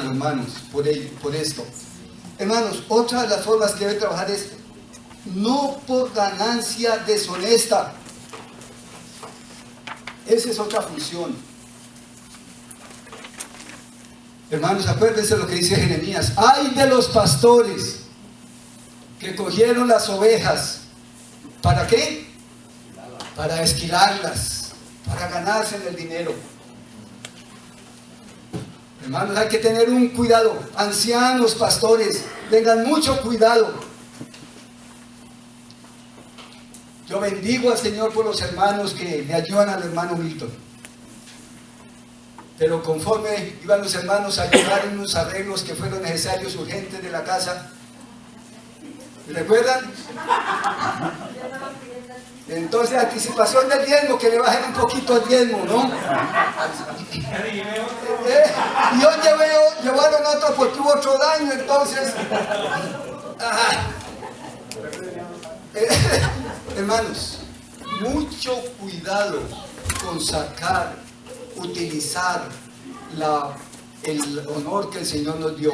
A: hermanos, por esto. Hermanos, otra de las formas que debe trabajar es no por ganancia deshonesta. Esa es otra función. Hermanos, acuérdense lo que dice Jeremías. ¡Ay de los pastores que cogieron las ovejas! ¿Para qué? Para esquilarlas, para ganarse el dinero. Hermanos, hay que tener un cuidado. Ancianos, pastores, tengan mucho cuidado. Yo bendigo al Señor por los hermanos que le ayudan al hermano Milton. Pero conforme iban los hermanos a ayudar en unos arreglos que fueron necesarios, urgentes de la casa, ¿recuerdan? Entonces, anticipación del diezmo, que le bajen un poquito el diezmo, ¿no? Y hoy llevaron otro porque hubo otro daño, entonces... hermanos, mucho cuidado con sacar, utilizar el honor que el Señor nos dio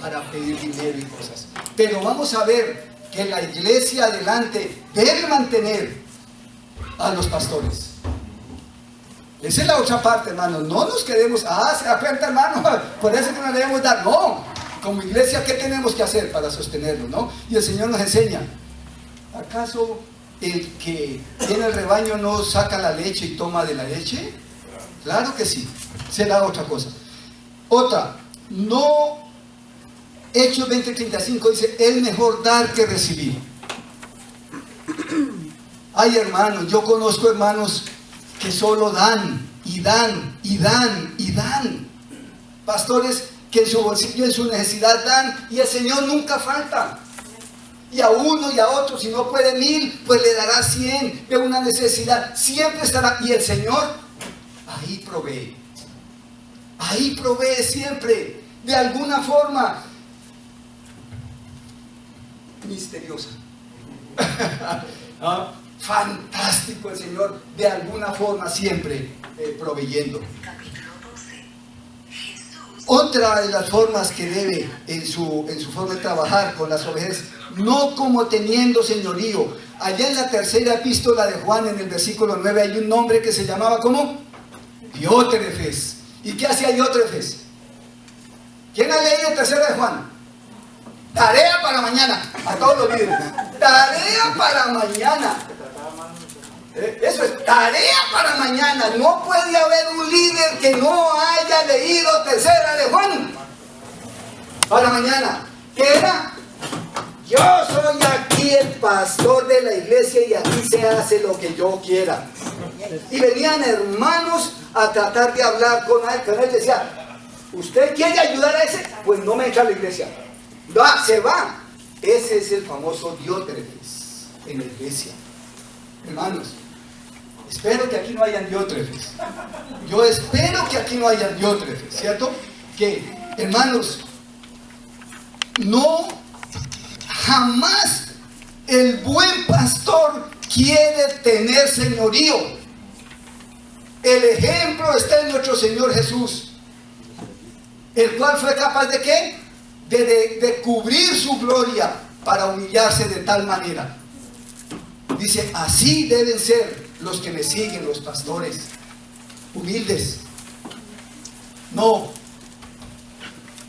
A: para pedir dinero y cosas. Pero vamos a ver que la iglesia adelante debe mantener a los pastores. Esa es la otra parte, hermanos. No nos quedemos, se da cuenta, hermano, por eso que nos debemos dar. No, como iglesia, ¿qué tenemos que hacer para sostenerlo, no? Y el Señor nos enseña. ¿Acaso el que tiene el rebaño no saca la leche y toma de la leche? Claro que sí. Será otra cosa. Otra, no. Hechos 20:35 dice, es mejor dar que recibir. Ay, hermanos, yo conozco hermanos que solo dan, y dan, y dan, y dan. Pastores que en su bolsillo, en su necesidad dan, y el Señor nunca falta. Y a uno y a otro, si no puede 1000, pues le dará 100, de una necesidad, siempre estará. Y el Señor, ahí provee siempre, de alguna forma misteriosa. fantástico el Señor, de alguna forma siempre proveyendo. Otra de las formas que debe en su forma de trabajar con las ovejas, no como teniendo señorío. Allá en la tercera epístola de Juan, en el versículo 9, hay un nombre que se llamaba ¿cómo? Diótrefes. ¿Y qué hacía Diótrefes? ¿Quién ha leído tercera de Juan? Tarea para mañana, a todos los líderes. Tarea para mañana. Eso es, tarea para mañana. No puede haber un líder que no haya leído tercera de Juan para mañana. ¿Qué era? Yo soy aquí el pastor de la iglesia y aquí se hace lo que yo quiera. Y venían hermanos a tratar de hablar con él, pero él decía, ¿usted quiere ayudar a ese? Pues no me echa a la iglesia. Va, se va. Ese es el famoso Diótrefes en la iglesia. Hermanos, espero que aquí no hayan Diótrefes. Yo espero que aquí no hayan Diótrefes, ¿cierto? Que, hermanos, no, jamás el buen pastor quiere tener señorío. El ejemplo está en nuestro Señor Jesús, el cual fue capaz de ¿qué? De cubrir su gloria para humillarse de tal manera. Dice, así deben ser los que me siguen, los pastores, humildes. No,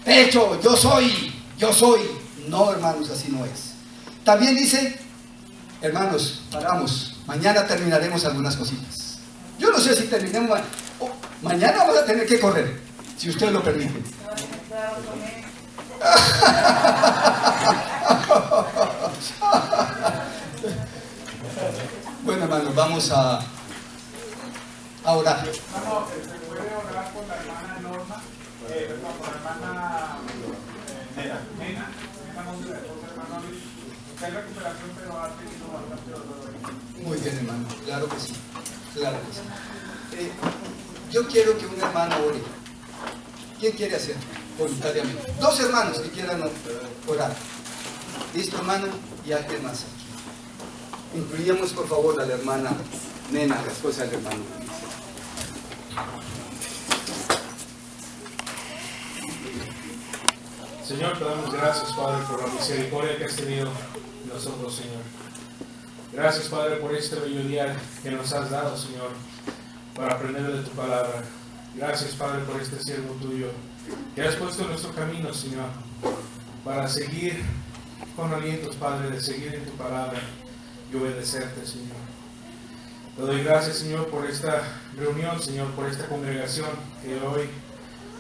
A: pecho, yo soy. No, hermanos, así no es. También dice, hermanos, paramos, mañana terminaremos algunas cositas. Yo no sé si terminemos, mañana vamos a tener que correr, si usted lo permite. Bueno, hermanos, vamos a orar.
B: Se puede orar por la hermana Norma, por la hermana Nena, nombre de la esposa hermana Luis. Está en recuperación, pero ha tenido bastante dolor.
A: Muy bien, hermano, claro que sí, claro que sí. Yo quiero que un hermano ore. ¿Quién quiere hacer voluntariamente? Dos hermanos que quieran orar. ¿Listo, hermano? Y alguien más aquí. Incluíamos, por favor, a la hermana Nena, la esposa del hermano.
B: Señor, te damos gracias, Padre, por la misericordia que has tenido en nosotros, Señor. Gracias, Padre, por este bello día que nos has dado, Señor, para aprender de tu palabra. Gracias, Padre, por este siervo tuyo que has puesto en nuestro camino, Señor, para seguir con alientos, Padre, de seguir en tu palabra y obedecerte, Señor. Te doy gracias, Señor, por esta reunión, Señor, por esta congregación que hoy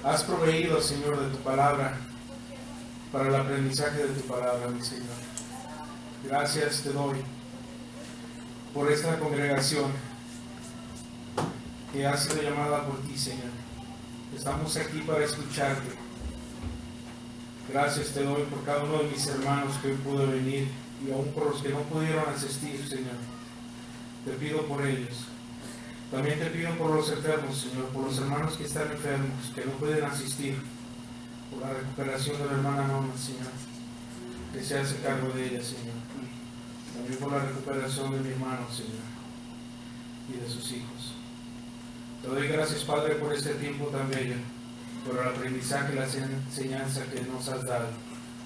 B: has proveído, Señor, de tu palabra, para el aprendizaje de tu palabra, mi Señor. Gracias te doy por esta congregación que ha sido llamada por ti, Señor. Estamos aquí para escucharte. Gracias te doy por cada uno de mis hermanos que hoy pudo venir y aún por los que no pudieron asistir, Señor. Te pido por ellos. También te pido por los enfermos, Señor, por los hermanos que están enfermos, que no pueden asistir, por la recuperación de la hermana Norma, Señor, que se hace cargo de ella, Señor. También por la recuperación de mi hermano, Señor, y de sus hijos. Te doy gracias, Padre, por este tiempo tan bello, por el aprendizaje y la enseñanza que nos has dado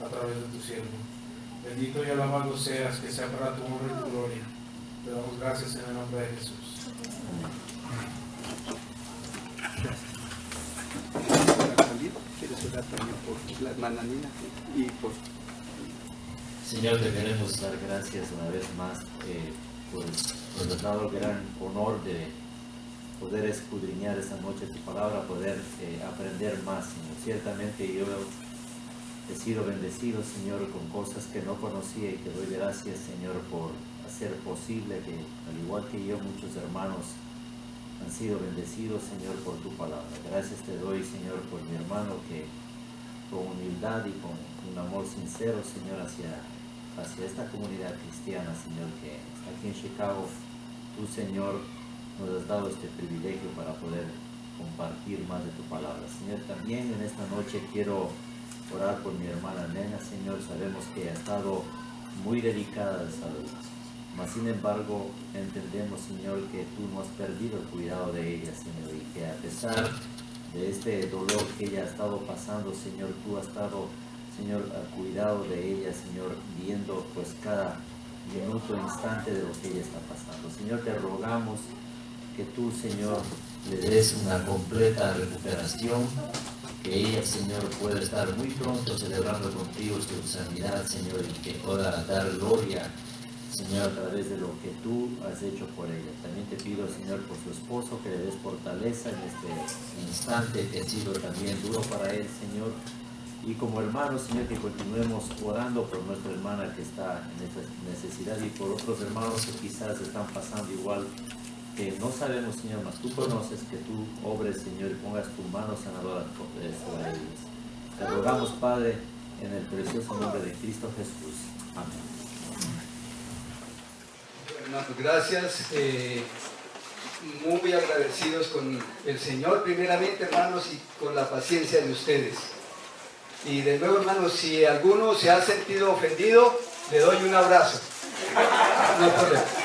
B: a través de tu siervo. Bendito y alabado seas, que sea para tu honra y tu gloria. Te damos gracias en el nombre de Jesús.
A: ¿Quieres orar también por la hermana Nina y por...
D: Señor, te queremos dar gracias una vez más por nos dado el gran honor de poder escudriñar esta noche tu palabra, poder aprender más, Señor. Ciertamente yo he sido bendecido, Señor, con cosas que no conocía y te doy gracias, Señor, por hacer posible que, al igual que yo, muchos hermanos han sido bendecidos, Señor, por tu palabra. Gracias te doy, Señor, por mi hermano que con humildad y con un amor sincero, Señor, hacia esta comunidad cristiana, Señor, que está aquí en Chicago. Tú, Señor, nos has dado este privilegio para poder compartir más de tu palabra. Señor, también en esta noche quiero orar por mi hermana Nena, Señor. Sabemos que ha estado muy dedicada a Mas sin embargo, entendemos, Señor, que tú no has perdido el cuidado de ella, Señor, y que a pesar de este dolor que ella ha estado pasando, Señor, tú has estado, Señor, al cuidado de ella, Señor, viendo pues cada minuto, instante de lo que ella está pasando. Señor, te rogamos que tú, Señor, le des una completa recuperación, que ella, Señor, pueda estar muy pronto celebrando contigo tu sanidad, Señor, y que pueda dar gloria, Señor, a través de lo que tú has hecho por ella. También te pido, Señor, por su esposo, que le des fortaleza en este instante que ha sido también duro para él, Señor. Y como hermanos, Señor, que continuemos orando por nuestra hermana que está en esta necesidad y por otros hermanos que quizás están pasando igual, que no sabemos, Señor, mas tú conoces, que tú obres, Señor, y pongas tu mano sanadora sobre ellos. Te rogamos, Padre, en el precioso nombre de Cristo Jesús. Amén.
A: Hermanos, gracias. Muy agradecidos con el Señor, primeramente, hermanos, y con la paciencia de ustedes. Y de nuevo, hermanos, si alguno se ha sentido ofendido, le doy un abrazo. No hay problema.